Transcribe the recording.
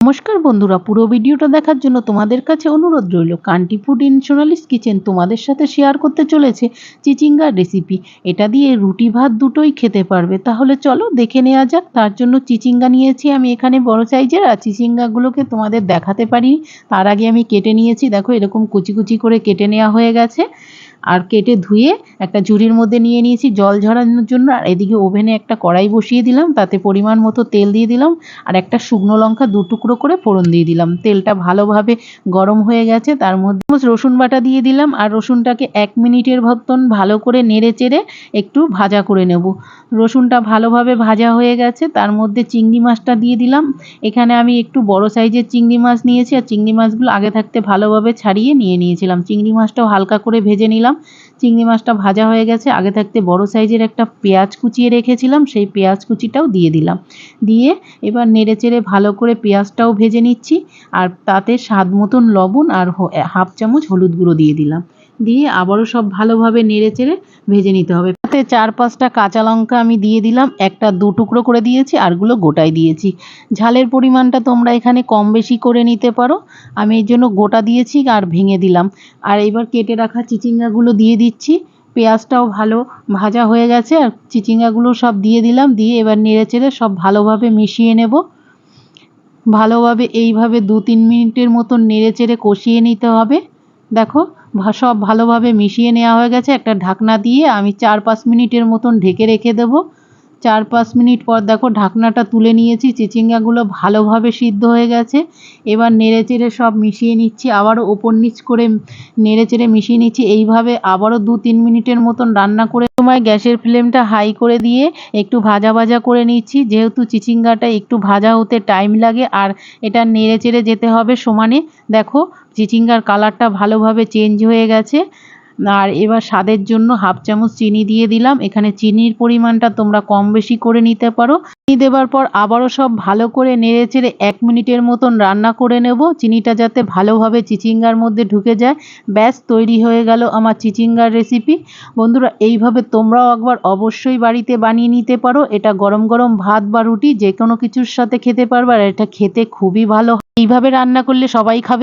নমস্কার বন্ধুরা, পুরো ভিডিওটা দেখার জন্য তোমাদের কাছে অনুরোধ রইল। Country food in Sonali's kitchen তোমাদের সাথে শেয়ার করতে চলেছে চিচিঙ্গার রেসিপি। এটা দিয়ে রুটি ভাত দুটোই খেতে পারবে। তাহলে চলো দেখে নেওয়া যাক। তার জন্য চিচিঙ্গা নিয়েছি আমি এখানে বড় সাইজের, আর চিচিঙ্গাগুলোকে তোমাদের দেখাতে পারি তার আগে আমি কেটে নিয়েছি। দেখো এরকম কুচি কুচি করে কেটে নেওয়া হয়ে গেছে। আর কেটে ধুয়ে একটা ঝুড়ির মধ্যে নিয়ে নিয়েছি জল ঝরানোর জন্য। আর এদিকে ওভেনে একটা কড়াই বসিয়ে দিলাম, তাতে পরিমাণ মতো তেল দিয়ে দিলাম, আর একটা শুকনো লঙ্কা 2 টুকরো করে ফোড়ন দিয়ে দিলাম। তেলটা ভালোভাবে গরম হয়ে গেছে, তার মধ্যে রসুন বাটা দিয়ে দিলাম, আর রসুনটাকে 1 মিনিটের মতন ভালো করে নেড়ে চেড়ে একটু ভাজা করে নেব। রসুনটা ভালোভাবে ভাজা হয়ে গেছে, তার মধ্যে চিংড়ি মাছটা দিয়ে দিলাম। এখানে আমি একটু বড় সাইজের চিংড়ি মাছ নিয়েছি, আর চিংড়ি মাছগুলো আগে থাকতে ভালোভাবে ছাড়িয়ে নিয়েছিলাম। চিংড়ি মাছটাও হালকা করে ভেজে নিলাম। চিংড়ি মাছটা ভাজা হয়ে গেছে। আগে থাকতে বড় সাইজের একটা পেঁয়াজ কুচিয়ে রেখেছিলাম, সেই পেঁয়াজ কুচিটাও দিয়ে দিলাম। দিয়ে এবার নেড়েচেড়ে ভালো করে পেঁয়াজটাও ভেজে নিচ্ছি। আর তাতে স্বাদ মতন লবণ আর 1/2 চামচ হলুদ গুঁড়ো দিয়ে দিলাম। দিয়ে আবারও সব ভালোভাবে নেড়েচেড়ে ভেজে নিতে হবে। তাতে 4-5টা কাঁচা লঙ্কা আমি দিয়ে দিলাম, একটা 2 টুকরো করে দিয়েছি, আরগুলো গোটাই দিয়েছি। ঝালের পরিমাণটা তোমরা এখানে কম বেশি করে নিতে পারো। আমি এর জন্য গোটা দিয়েছি আর ভেঙে দিলাম। আর এবার কেটে রাখা চিচিঙ্গাগুলো দিয়ে দিচ্ছি। পেঁয়াজটাও ভালো ভাজা হয়ে গেছে, আর চিচিঙ্গাগুলো সব দিয়ে দিলাম। দিয়ে এবার নেড়েচেড়ে সব ভালোভাবে মিশিয়ে নেব। ভালোভাবে এইভাবে 2-3 মিনিটের মতন নেড়েচেড়ে কষিয়ে নিতে হবে। দেখো সব ভালোভাবে মিশিয়ে নেওয়া হয়ে গেছে। একটা ঢাকনা দিয়ে আমি 4-5 মিনিটের মতন ঢেকে রেখে দেবো। 4-5 মিনিট পর দেখো ঢাকনাটা তুলে নিয়েছি, চিচিঙ্গাগুলো ভালোভাবে সিদ্ধ হয়ে গেছে। এবার নেড়েচেড়ে সব মিশিয়ে নিচ্ছি, আবারও ওপর নিচ করে নেড়েচেড়ে মিশিয়ে নিচ্ছি। এইভাবে আবারও 2-3 মিনিটের মতন রান্না করে সময় গ্যাসের ফ্লেমটা হাই করে দিয়ে একটু ভাজা ভাজা করে নিচ্ছি। যেহেতু চিচিঙ্গাটা একটু ভাজা হতে টাইম লাগে, আর এটা নেড়েচেড়ে যেতে হবে সমানে। দেখো চিচিঙ্গার কালারটা ভালোভাবে চেঞ্জ হয়ে গেছে। আর এবার স্বাদের জন্য 1/2 চামচ চিনি দিয়ে দিলাম। এখানে চিনির পরিমাণটা তোমরা কম বেশি করে নিতে পারো। চিনি দেওয়ার পর আবারও সব ভালো করে নেড়েচেড়ে 1 মিনিটের মতন রান্না করে নেব, চিনিটা যাতে ভালোভাবে চিচিঙ্গার মধ্যে ঢুকে যায়। ব্যাস তৈরি হয়ে গেল আমার চিচিঙ্গার রেসিপি। বন্ধুরা এইভাবে তোমরাও একবার অবশ্যই বাড়িতে বানিয়ে নিতে পারো। এটা গরম গরম ভাত বা রুটি যে কোনো কিছুর সাথে খেতে পারবে, আর এটা খেতে খুবই ভালো। এইভাবে রান্না করলে সবাই খাবে।